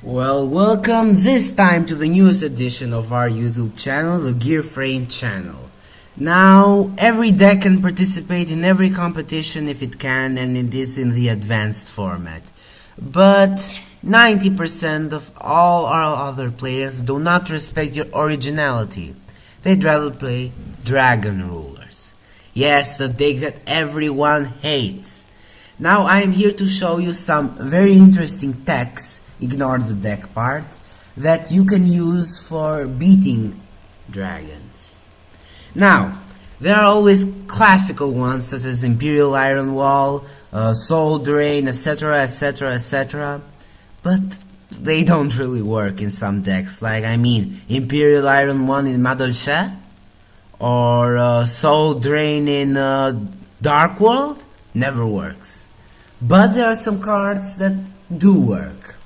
Well, welcome this time to the newest edition of our YouTube channel, the Gearframe channel. Now, every deck can participate in every competition if it can, and it is in the advanced format. But 90% of all our other players do not respect your originality. They'd rather play Dragon Rulers. Yes, the deck that everyone hates. Now I am here to show you some very interesting techs, ignore the deck part, that you can use for beating dragons. Now, there are always classical ones such as Imperial Iron Wall, Soul Drain, etc, etc, etc, but they don't really work in some decks, like Imperial Iron 1 in Madolche, or Soul Drain in Dark World, never works. But there are some cards that do work.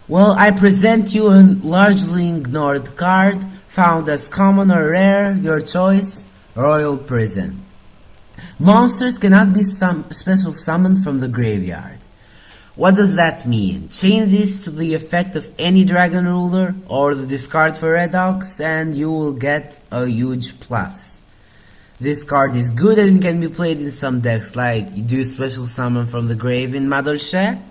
Well, I present you a largely ignored card, found as common or rare, your choice, Royal Prison. Monsters cannot be special summoned from the graveyard. What does that mean? Chain this to the effect of any Dragon Ruler or the discard for Redox and you will get a huge plus. This card is good and can be played in some decks, like you do special summon from the grave in Madolche,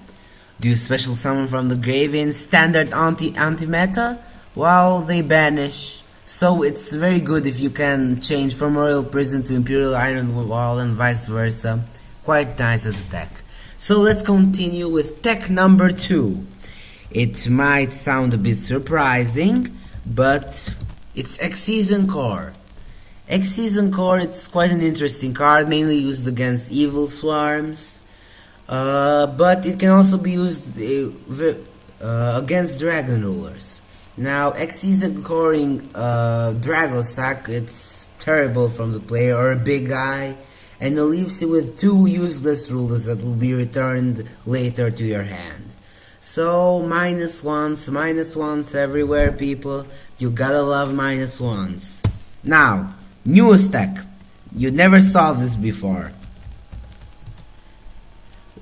do special summon from the grave in standard anti-meta, while they banish. So it's very good if you can change from Royal Prison to Imperial Iron Wall and vice versa. Quite nice as a deck. So let's continue with tech number 2. It might sound a bit surprising, but it's Exceeding Core. Exceeding Core, it's quite an interesting card, mainly used against evil swarms, but it can also be used against Dragon Rulers. Now, Exceeding Coring Dragosack, it's terrible from the player or a big guy, and it leaves you with 2 useless rulers that will be returned later to your hand. So, minus ones everywhere, people. You gotta love minus ones. Now, newest tech. You never saw this before.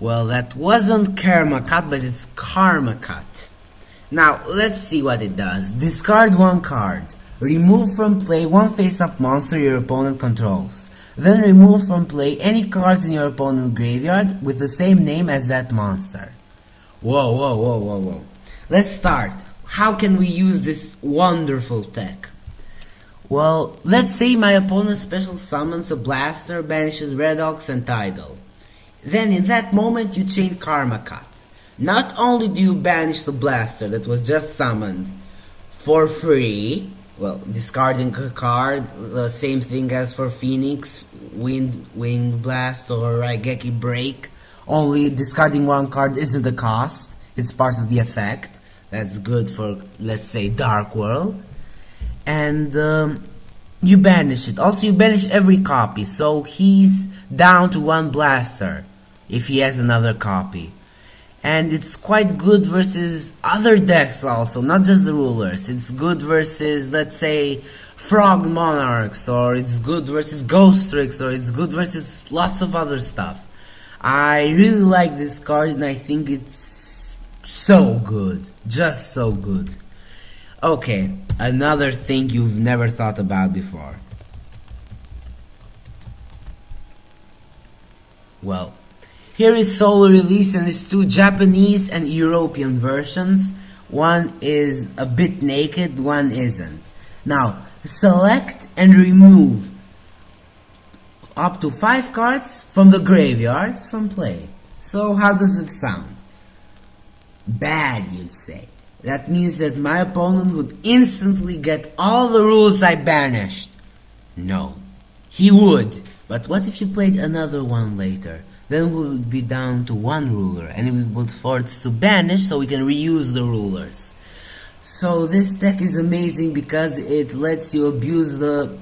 Well, that wasn't Karma Cut, but it's Karma Cut. Now, let's see what it does. Discard 1 card. Remove from play 1 face-up monster your opponent controls. Then remove from play any cards in your opponent's graveyard with the same name as that monster. Whoa. Let's start. How can we use this wonderful tech? Well, let's say my opponent special summons a blaster, banishes Redox and Tidal. Then in that moment you chain Karma Cut. Not only do you banish the blaster that was just summoned for free, well, discarding a card, the same thing as for Phoenix, Wind Blast or Raigeki Break, only discarding 1 card isn't the cost, it's part of the effect. That's good for, let's say, Dark World. And you banish it. Also, you banish every copy, so he's down to 1 blaster if he has another copy. And it's quite good versus other decks also, not just the rulers. It's good versus, let's say, Frog Monarchs, or it's good versus Ghost Tricks, or it's good versus lots of other stuff. I really like this card and I think it's so good. Just so good. Okay, another thing you've never thought about before. Well, here is Soul Release and its 2 Japanese and European versions. One is a bit naked, one isn't. Now, select and remove up to 5 cards from the graveyards from play. So how does it sound? Bad, you'd say. That means that my opponent would instantly get all the rules I banished. No, he would. But what if you played another one later? Then we would be down to 1 ruler and we would force to banish so we can reuse the rulers. So this deck is amazing because it lets you abuse the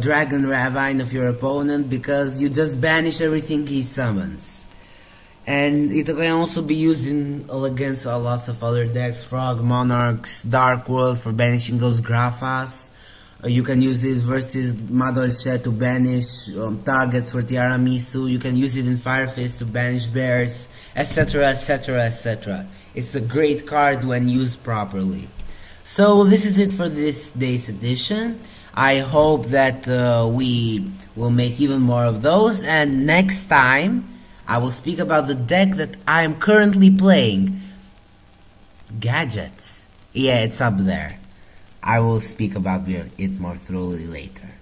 Dragon Ravine of your opponent because you just banish everything he summons. And it can also be used against lots of other decks, Frog, Monarchs, Dark World for banishing those Grafas. You can use it versus Madolche to banish targets for Tiaramisu. You can use it in Firefist to banish bears, etc, etc, etc. It's a great card when used properly. So this is it for this day's edition. I hope that we will make even more of those, and next time I will speak about the deck that I am currently playing, Gadgets. Yeah, it's up there. I will speak about it more thoroughly later.